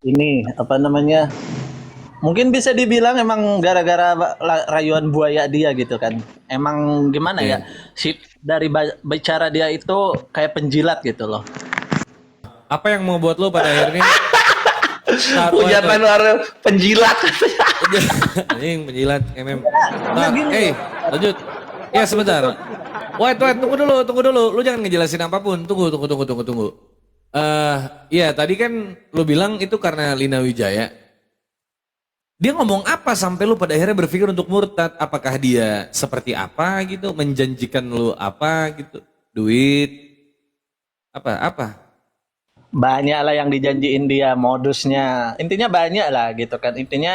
ini apa namanya? Mungkin bisa dibilang emang gara-gara rayuan buaya dia gitu kan. Emang gimana ya? Oke. Si dari bicara dia itu kayak penjilat gitu loh. Apa yang membuat lu pada akhirnya saat Hujatan wait. orang penjilat. Anjing penjilat Nah Saat, gini loh. lanjut. Ya Waktu itu sebentar. tuh Wait, tunggu dulu, tunggu dulu. Lu jangan ngejelasin apapun. Tunggu. Iya tadi kan lu bilang itu karena Lina Wijaya. Dia ngomong apa sampai lu pada akhirnya berpikir untuk murtad? Apakah dia seperti apa gitu? Menjanjikan lu apa gitu? Duit? Apa? banyak lah yang dijanjiin dia modusnya. Intinya banyak lah gitu kan. Intinya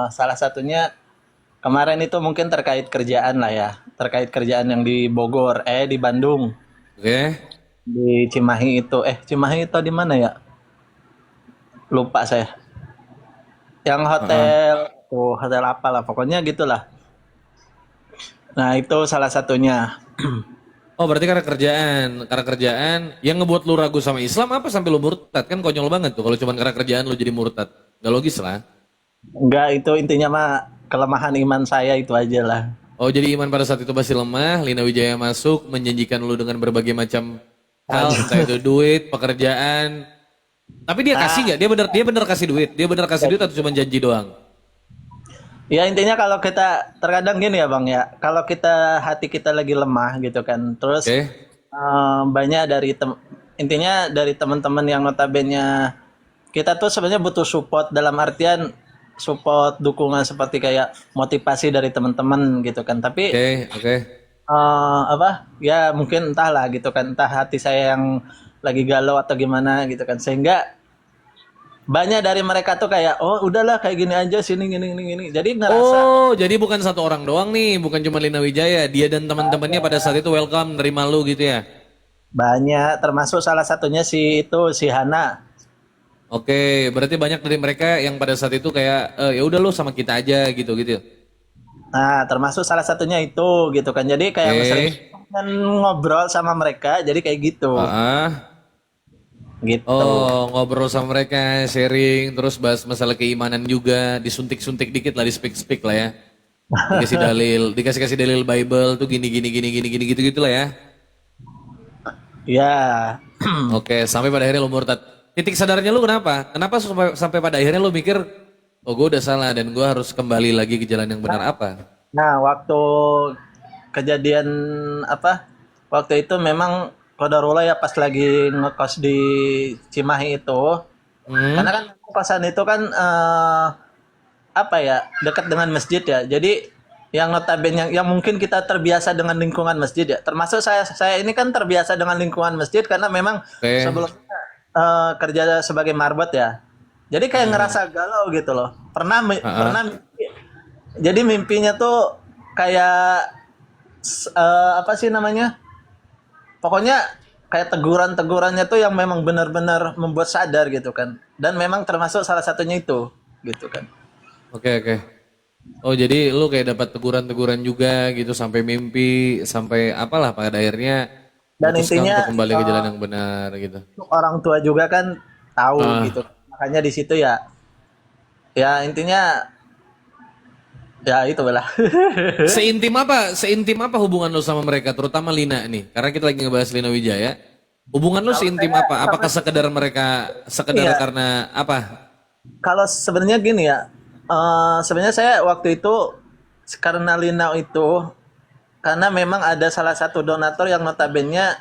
salah satunya kemarin itu mungkin terkait kerjaan lah ya. Terkait kerjaan yang di Bogor, di Bandung. Oke? Di Cimahi itu. Cimahi itu di mana ya? Lupa saya. Yang Heeh. hotel, hotel apa lah. Pokoknya gitulah. Nah itu salah satunya. Oh berarti karena kerjaan yang ngebuat lu ragu sama Islam apa sampai lu murtad kan konyol banget tuh kalau cuma karena kerjaan lu jadi murtad. Gak logis lah. Enggak, itu intinya mah kelemahan iman saya itu aja lah. Oh jadi iman pada saat itu masih lemah, Lina Wijaya masuk menjanjikan lu dengan berbagai macam hal, entah itu duit, pekerjaan. Tapi dia kasih Ah, nggak? Dia bener kasih duit. Dia bener kasih duit atau cuma janji doang? ya intinya kalau kita terkadang gini ya Bang ya, kalau kita hati kita lagi lemah gitu kan, terus Oke. banyak dari intinya dari teman-teman yang notabene kita tuh sebenarnya butuh support dalam artian support dukungan seperti kayak motivasi dari teman-teman gitu kan. Tapi Oke. apa ya mungkin entahlah gitu kan, entah hati saya yang lagi galau atau gimana gitu kan, sehingga banyak dari mereka tuh kayak oh udahlah kayak gini aja sini gini jadi ngerasa Oh, jadi bukan satu orang doang nih, bukan cuma Lina Wijaya. Dia dan teman-temannya pada saat itu welcome, nerima lu gitu ya. banyak, termasuk salah satunya si itu si Hana. Oke, berarti banyak dari mereka yang pada saat itu kayak ya udah lu sama kita aja gitu gitu. Nah, termasuk salah satunya itu gitu kan. Jadi kayak sering Oke. ngobrol sama mereka jadi kayak gitu. Ah. Gitu. Oh, ngobrol sama mereka, sharing, terus bahas masalah keimanan juga, disuntik-suntik dikit lah, di-speak-speak lah ya. Dikasih-kasih dalil Bible tuh gini gitu lah ya. Ya. Oke, sampai pada akhirnya lu murtad. Titik sadarnya lu kenapa? Kenapa sampai pada akhirnya lu mikir, oh gue udah salah dan gue harus kembali lagi ke jalan yang benar apa? Nah, waktu kejadian apa? Waktu itu memang kodarullah ya pas lagi ngekos di Cimahi itu. Hmm? Karena kan kosan itu kan apa ya, dekat dengan masjid ya. Jadi yang notabene yang mungkin kita terbiasa dengan lingkungan masjid ya. Termasuk saya ini kan terbiasa dengan lingkungan masjid karena memang Oke. sebelum kerja sebagai marbot ya. Jadi kayak Hmm. ngerasa galau gitu loh. Pernah Ah. jadi mimpinya tuh kayak apa sih namanya? Pokoknya kayak teguran-tegurannya tuh yang memang benar-benar membuat sadar gitu kan. Dan memang termasuk salah satunya itu gitu kan. Oke. Oh jadi lu kayak dapat teguran-teguran juga gitu sampai mimpi, sampai apalah pada akhirnya Dan memutuskan intinya untuk kembali ke jalan yang benar gitu. orang tua juga kan tahu gitu. Ah. Makanya di situ ya ya intinya ya itu lah. Seintim apa hubungan lu sama mereka, terutama Lina nih? Karena kita lagi ngebahas Lina Wijaya. Hubungan lu Kalau seintim saya apa? sama Apakah sekedar mereka, ini sekedar ya, karena apa? kalau sebenarnya gini ya, sebenarnya saya waktu itu karena Lina itu karena memang ada salah satu donatur yang notabene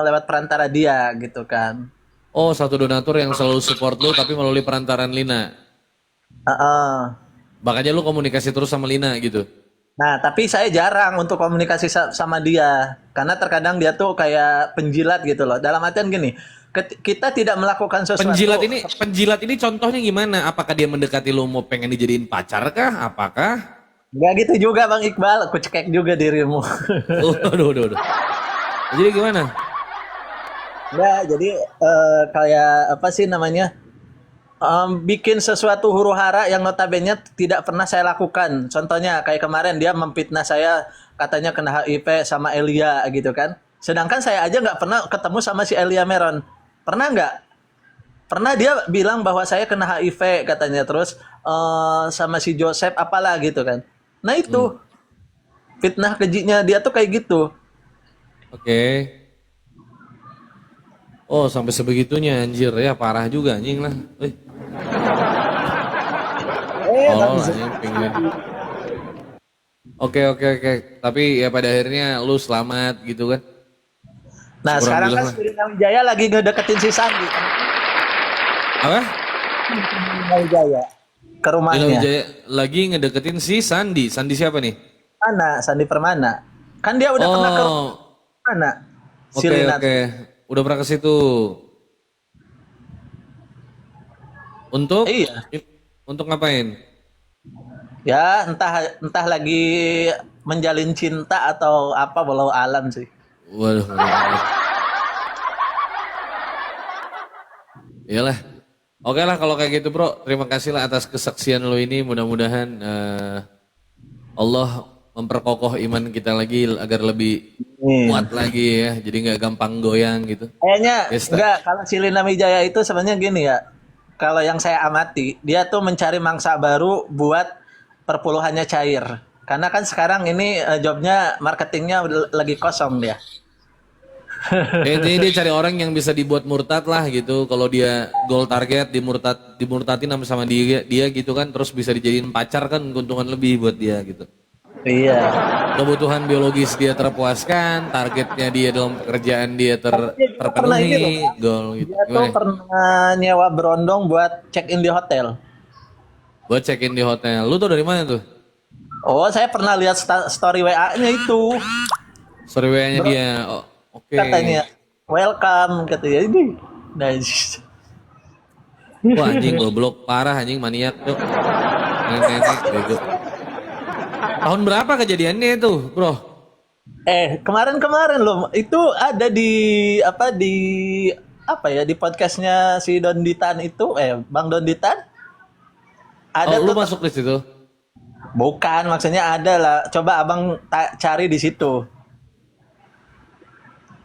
lewat perantara dia gitu kan. Oh, satu donatur yang selalu support lu tapi melalui perantaran Lina. Heeh. Makanya lu komunikasi terus sama Lina gitu. Nah, tapi saya jarang untuk komunikasi sama dia karena terkadang dia tuh kayak penjilat gitu loh. Dalam artian gini, kita tidak melakukan sesuatu. Penjilat ini contohnya gimana? Apakah dia mendekati lu mau pengen dijadiin pacar kah? Apakah? Nggak gitu juga Bang Iqbal, aku cekek juga dirimu. Oh, aduh. Jadi gimana? Nggak, jadi kayak apa sih namanya? Bikin sesuatu huru hara yang notabene tidak pernah saya lakukan. Contohnya kayak kemarin dia memfitnah saya katanya kena HIV sama Elia gitu kan. Sedangkan saya aja nggak pernah ketemu sama si Elia Meron. Pernah nggak? Pernah dia bilang bahwa saya kena HIV katanya, terus sama si Joseph apalah gitu kan. Nah itu fitnah kejinya dia tuh kayak gitu. Oke. Oh, sampai sebegitunya anjir ya, parah juga anjing lah. Tolol anjing penguin. Oke, oke, oke. Tapi ya pada akhirnya lu selamat gitu kan. Nah Syukur sekarang kan alhamdulillah lah. Sri Wijaya lagi ngedeketin si Sandi Apa? Wijaya ke Lina rumahnya. Wijaya lagi ngedeketin si Sandi. Sandi siapa nih? Sandi Permana. Kan dia udah pernah ke Oh, mana? Si oke, Lina. oke. Udah pernah ke situ. Untuk Iya. untuk ngapain? Ya entah entah lagi menjalin cinta atau apa walau alam sih. Waduh, waduh, waduh. Iyalah. Oke lah kalau kayak gitu bro. Terima kasih lah atas kesaksian lo ini. Mudah-mudahan Allah memperkokoh iman kita lagi agar lebih kuat lagi ya. Jadi nggak gampang goyang gitu. Kayaknya Yes, enggak, kalau si Lina Wijaya itu sebenarnya gini ya. Kalau yang saya amati, dia tuh mencari mangsa baru buat perpuluhannya cair. Karena kan sekarang ini jobnya marketingnya lagi kosong dia. Intinya dia cari orang yang bisa dibuat murtad lah gitu. Kalau dia goal target dimurtadin sama dia gitu kan, terus bisa dijadiin pacar kan keuntungan lebih buat dia gitu. Iya. Kebutuhan biologis dia terpuaskan, targetnya dia dalam pekerjaan dia Pernah ini loh, terpenuhi, goal gitu. dia tuh Gimana? pernah nyewa berondong buat check in di hotel. Buat check in di hotel. Lu tau dari mana tuh? Oh, saya pernah lihat story WA-nya itu. Story WA-nya dia. Oh, oke. Katanya welcome katanya ini. Nice. Wah anjing goblok parah anjing maniak tuh. Nenek bego. Tahun berapa kejadiannya itu, bro? Kemarin-kemarin loh, itu ada di podcastnya si Don Ditan itu, Bang Don Ditan. Ada Oh, lu tuh, masuk di situ. bukan maksudnya ada lah. Coba abang cari di situ.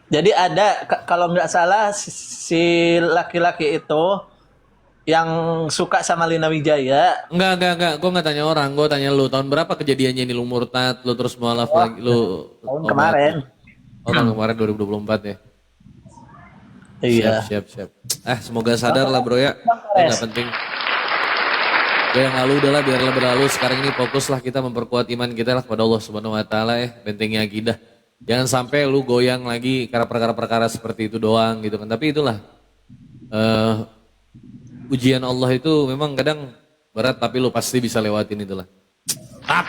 Jadi ada kalau nggak salah si laki-laki itu yang suka sama Lina Wijaya. Enggak. Gue nggak tanya orang, gue tanya lu. Tahun berapa kejadiannya ini lu murtad, lu terus mualaf lagi, lu Tahun tobat. kemarin. Oh, tahun kemarin 2024 ya. Iya. Siap. Semoga sadar lah bro ya. Itu nggak penting. Udah yang lalu udahlah biarlah berlalu. Sekarang ini fokuslah kita memperkuat iman kita lah kepada Allah Subhanahu Wa Taala ya. Pentingnya akidah. Jangan sampai lu goyang lagi karena perkara-perkara seperti itu doang gitu kan. Tapi itulah ujian Allah itu memang kadang berat tapi lu pasti bisa lewatin itulah.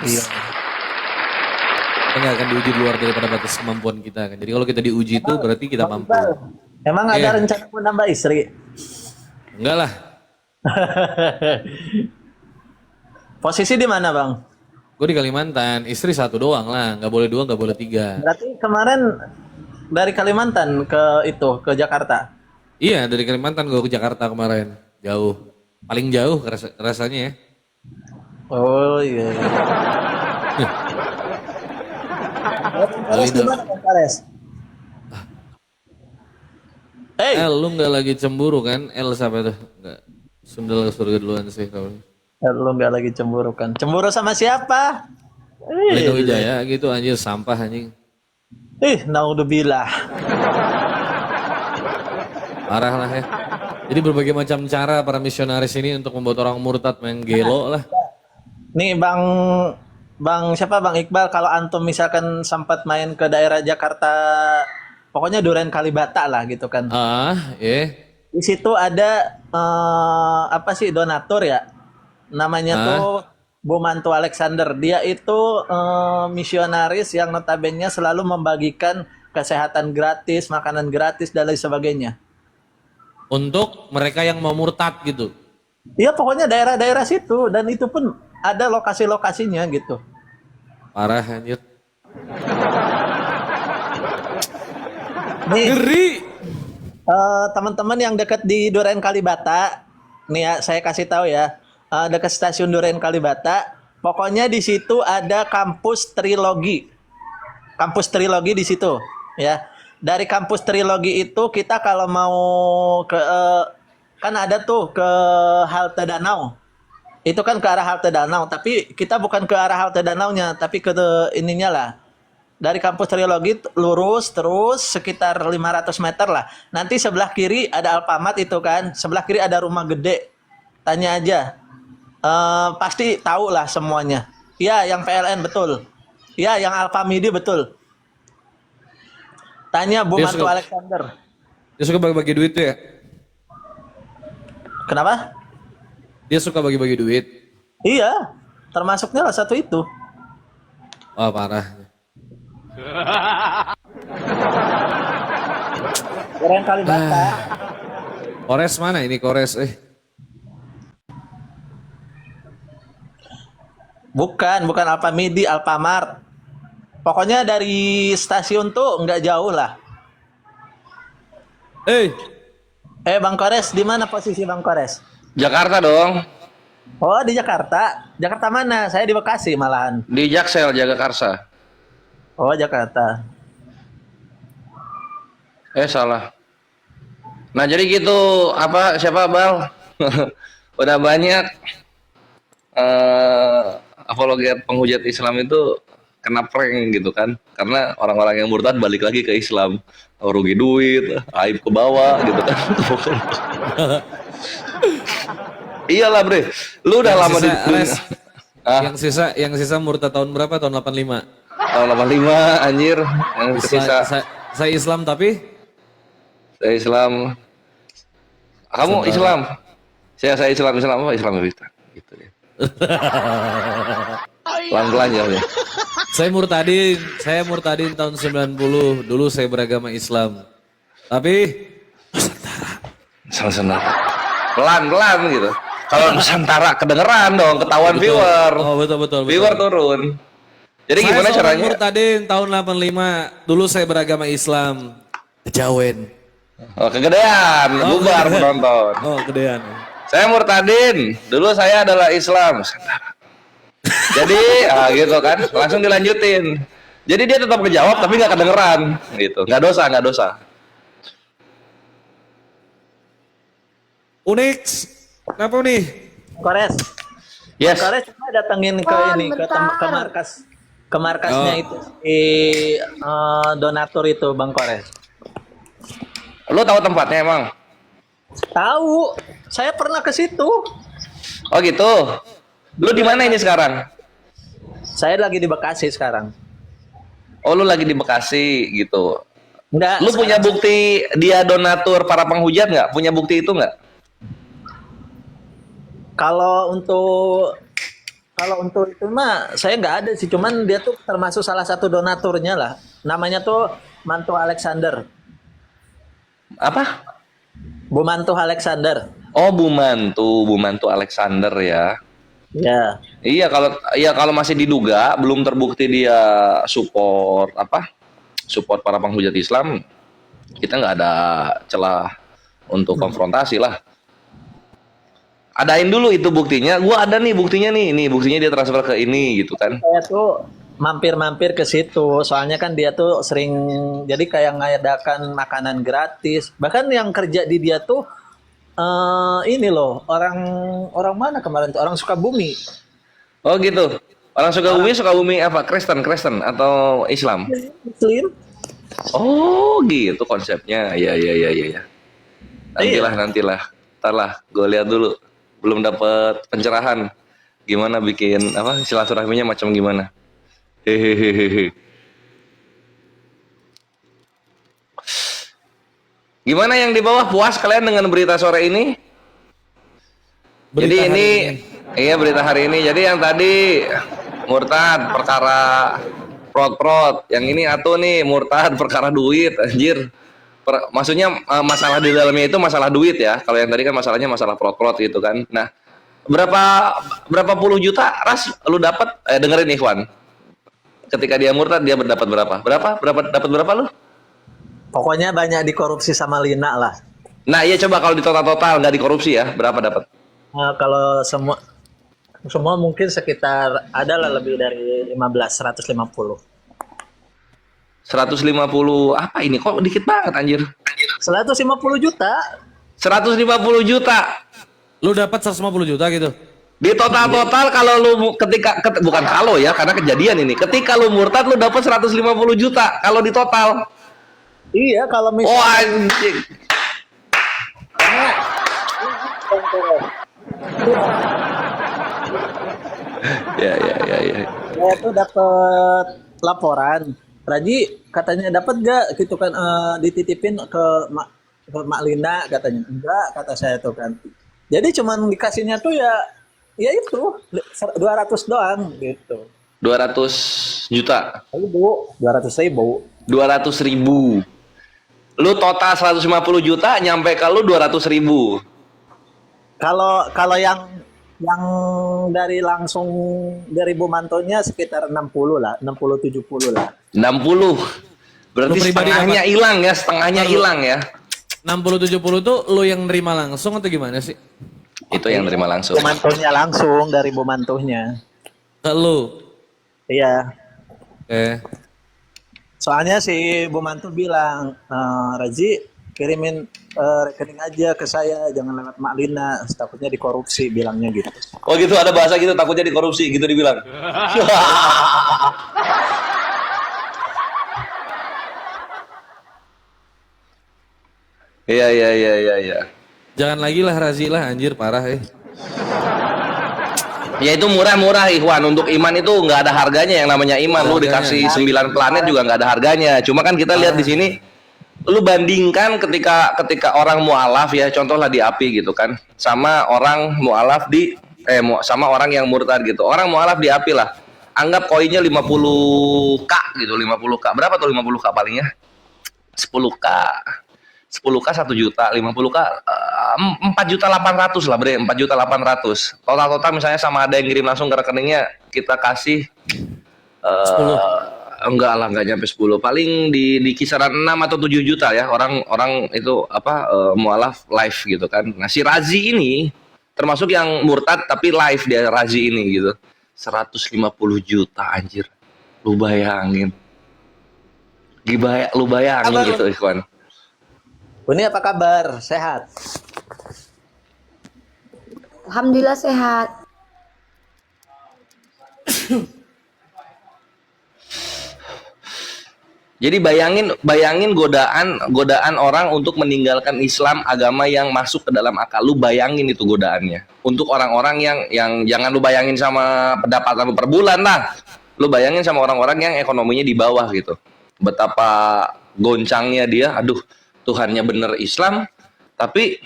Iya. Kita nggak akan diuji luar daripada batas kemampuan kita kan. Jadi kalau kita diuji itu berarti kita mampu. Emang ada rencana mau nambah istri? Enggak lah. Posisi di mana, Bang? Gue di Kalimantan, istri satu doang lah, nggak boleh dua, nggak boleh tiga. Berarti kemarin dari Kalimantan ke Jakarta. Iya dari Kalimantan gue ke Jakarta kemarin, jauh, paling jauh rasanya ya. Oh iya. Kali dah. Lu nggak lagi cemburu kan? Siapa tuh? Nggak. Sundel ke surga duluan sih kalau. Lu nggak lagi cemburu kan? Cemburu sama siapa? Lina Wijaya gitu anjir sampah anjing. Naudzubillah. Parah lah ya. Jadi berbagai macam cara para misionaris ini untuk membuat orang murtad main gelo lah. Nih Bang siapa Bang Iqbal, kalau antum misalkan sempat main ke daerah Jakarta, pokoknya Duren Kalibata lah gitu kan. Di situ ada donatur ya. Namanya tuh Bu Mantu Alexander. Dia itu misionaris yang notabene selalu membagikan kesehatan gratis, makanan gratis dan lain sebagainya. Untuk mereka yang mau murtad gitu. Iya pokoknya daerah-daerah situ, dan itu pun ada lokasi-lokasinya gitu. Parah anjir. Nih, Ngeri. teman-teman yang dekat di Duren Kalibata, nih ya saya kasih tahu ya, dekat stasiun Duren Kalibata, pokoknya di situ ada kampus Trilogi. Kampus Trilogi di situ, ya. Dari kampus Trilogi itu kita kalau mau kan ada tuh ke halte Danau. Itu kan ke arah halte Danau, tapi kita bukan ke arah halte Danaunya, tapi ke ininya lah. Dari kampus Trilogi lurus terus sekitar 500 meter lah. Nanti sebelah kiri ada Alfamart itu kan, sebelah kiri ada rumah gede. Tanya aja. Pasti tahu lah semuanya. Iya, yang PLN betul. Iya, yang Alfamidi betul. Tanya Bu Dia Mantu suka- Alexander. Dia suka bagi-bagi duit tuh ya? Kenapa? Dia suka bagi-bagi duit. Iya, termasuknya lah satu itu. Oh parah. Orang Kalibata. Kores mana ini Kores? Bukan Alfamidi, Alfamart. Pokoknya dari stasiun tuh nggak jauh lah. Bang Kores, di mana posisi Bang Kores? Jakarta dong. Oh, di Jakarta. Jakarta mana? Saya di Bekasi malahan. Di Jaksel, Jagakarsa. Oh, Jakarta. Salah. Nah jadi gitu, siapa Bal? Udah banyak apologet penghujat Islam itu kena prank gitu kan. Karena orang-orang yang murtad balik lagi ke Islam. Rugi duit, aib ke bawah gitu kan. Iyalah bre, lu udah lama di Yang sisa murtad tahun berapa? Tahun 85. tahun 85 anjir. Yang tersisa Saya Islam tapi saya Islam. Kamu Islam? Saya Islam apa? Islam kita. Gitu ya. Pelan-pelan ya. saya murtadin tahun 90. Dulu saya beragama Islam. Tapi Nusantara. Pelan-pelan gitu. Kalau Nusantara kedengeran dong, ketahuan Betul. viewer. Oh, betul. Viewer turun. Jadi Saya gimana seorang caranya? murtadin tahun 85. Dulu saya beragama Islam. Kejawen. Oh, kegedean, bubar penonton. Oh, gedean. Saya murtadin, dulu saya adalah Islam. Nusantara. Jadi, gitu kan, langsung dilanjutin. Jadi dia tetap ngejawab tapi nggak kedengeran, gitu. Nggak dosa. Unix. Kenapa nih? Kores. Yes. Bang Kores coba datengin ke ini ke markasnya itu si donatur itu Bang Kores. Lu tahu tempatnya emang? Tahu, saya pernah ke situ. Oh gitu. Lu di mana ini sekarang? Saya lagi di Bekasi sekarang. Oh lu lagi di Bekasi gitu. Enggak. Lu punya bukti dia donatur para penghujat nggak? Punya bukti itu nggak? Kalau untuk itu mah saya nggak ada sih, cuman dia tuh termasuk salah satu donaturnya lah. Namanya tuh Mantu Alexander. Apa? Bu Mantu Alexander. Oh Bu Mantu Alexander ya. Ya. Iya kalau masih diduga belum terbukti dia support para penghujat Islam, kita nggak ada celah untuk konfrontasi lah. Adain dulu itu buktinya. Gua ada nih buktinya nih. Nih buktinya dia transfer ke ini gitu kan. Saya tuh mampir-mampir ke situ. Soalnya kan dia tuh sering jadi kayak ngadakan makanan gratis. Bahkan yang kerja di dia tuh ini loh, orang mana kemarin tuh? Orang Sukabumi. Oh gitu. Orang Sukabumi apa? Kristen atau Islam? Muslim. Oh gitu konsepnya. Iya. Nantilah. Ntar lah, gue lihat dulu. Belum dapat pencerahan. Gimana bikin silaturahminya macam gimana? Hehehe. Gimana yang di bawah, puas kalian dengan berita sore ini? Jadi ini iya berita hari ini. Jadi yang tadi murtad perkara prot, yang ini atuh nih murtad perkara duit, anjir. Maksudnya masalah di dalamnya itu masalah duit ya. Kalau yang tadi kan masalahnya masalah prot gitu kan. Nah, berapa puluh juta Ras lu dapat dengerin Ikhwan. Ketika dia murtad dia dapat berapa? Dapat berapa lu? Pokoknya banyak dikorupsi sama Lina lah. Nah, iya coba kalau di total nggak dikorupsi ya, berapa dapat? Kalau semua mungkin sekitar adalah lebih dari 150. 150 apa ini kok dikit banget anjir. 150 juta. 150 juta. Lu dapat 150 juta gitu. Di total kalau lu bukan kalau ya, karena kejadian ini. Ketika lu murtad lu dapat 150 juta kalau di total. Iya, kalau Oh misalnya anjing. Ya. saya tuh dapat laporan, Raji katanya dapat gak gitu kan, dititipin ke Mak Lina katanya. Enggak, kata saya tuh kan. Jadi cuman dikasihnya tuh ya itu 200 doang gitu. 200 juta. 200 ribu. 200 ribu. Lu total 150 juta, nyampe ke lu 200 ribu. Kalau yang dari langsung dari Bu Mantonya sekitar 60 lah, 60-70 lah. 60. Berarti Lu pribadi setengahnya hilang ya, setengahnya hilang ya. 60-70 tuh lu yang nerima langsung atau gimana sih? Itu yang terima langsung. Bu Mantonya langsung dari Bu Mantonya. Ke lu. Iya. Soalnya si Bu Mantu bilang, Raji kirimin rekening aja ke saya, jangan lewat Mak Lina, takutnya dikorupsi, bilangnya gitu. Oh gitu, ada bahasa gitu, takutnya dikorupsi gitu dibilang. Iya. Jangan lagi lah Razi lah, anjir parah Ya itu murah-murah Ikhwan, untuk iman itu nggak ada harganya, yang namanya iman. Lu Harganya. dikasih 9 planet juga nggak ada harganya. Cuma kan kita lihat di sini, lu bandingkan ketika orang mualaf ya, contohlah di API gitu kan, sama orang mualaf sama orang yang murtad gitu. Orang mualaf di API lah, anggap koinnya 50k gitu, 50k. Berapa tuh 50k palingnya? 10k. 10k 1 juta, 50k 4.800.000 lah bre, 4.800.000. Total misalnya sama ada yang ngirim langsung ke rekeningnya, kita kasih 10. enggak nyampe 10. Paling di kisaran 6 atau 7 juta ya orang itu mualaf live gitu kan. Nah, si Razi ini termasuk yang murtad tapi live dia Razi ini gitu. 150 juta anjir. Lu bayangin. Lu bayangin Apa gitu, Ikhwan. Ini apa kabar? Sehat? Alhamdulillah sehat. Jadi bayangin godaan orang untuk meninggalkan Islam, agama yang masuk ke dalam akal. Lu bayangin itu godaannya. Untuk orang-orang yang jangan lu bayangin sama pendapatan lu per bulan lah. Lu bayangin sama orang-orang yang ekonominya di bawah gitu. Betapa goncangnya dia. Aduh, Tuhannya bener Islam, tapi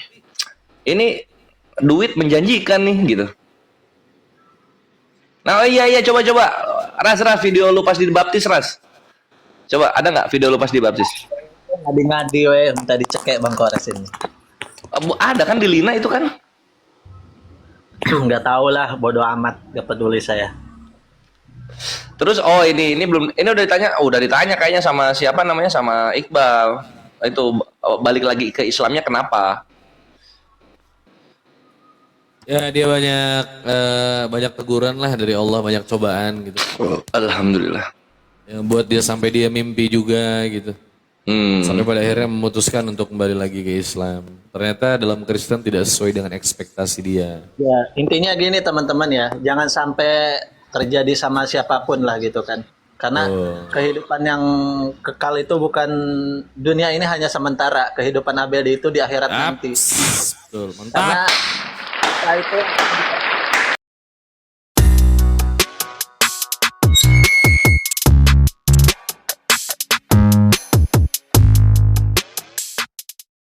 ini duit menjanjikan nih gitu. Nah iya coba Ras video lu pas dibaptis Ras. Coba ada nggak video lu pas dibaptis? Ngadi-ngadi weh, minta dicekek Bang Kores ini. Ada kan di Lina itu kan? Nggak tahu lah, bodo amat, gak peduli saya. Terus ini udah ditanya kayaknya sama siapa namanya, sama Iqbal. Itu balik lagi ke Islamnya kenapa? Ya dia banyak teguran lah dari Allah, banyak cobaan gitu. Alhamdulillah. Yang buat dia sampai dia mimpi juga gitu. Sampai pada akhirnya memutuskan untuk kembali lagi ke Islam. Ternyata dalam Kristen tidak sesuai dengan ekspektasi dia. Ya, intinya gini teman-teman ya, jangan sampai terjadi sama siapapun lah gitu kan. Karena kehidupan yang kekal itu bukan, dunia ini hanya sementara, kehidupan abadi itu di akhirat nanti. Betul, Karena mantap. kita itu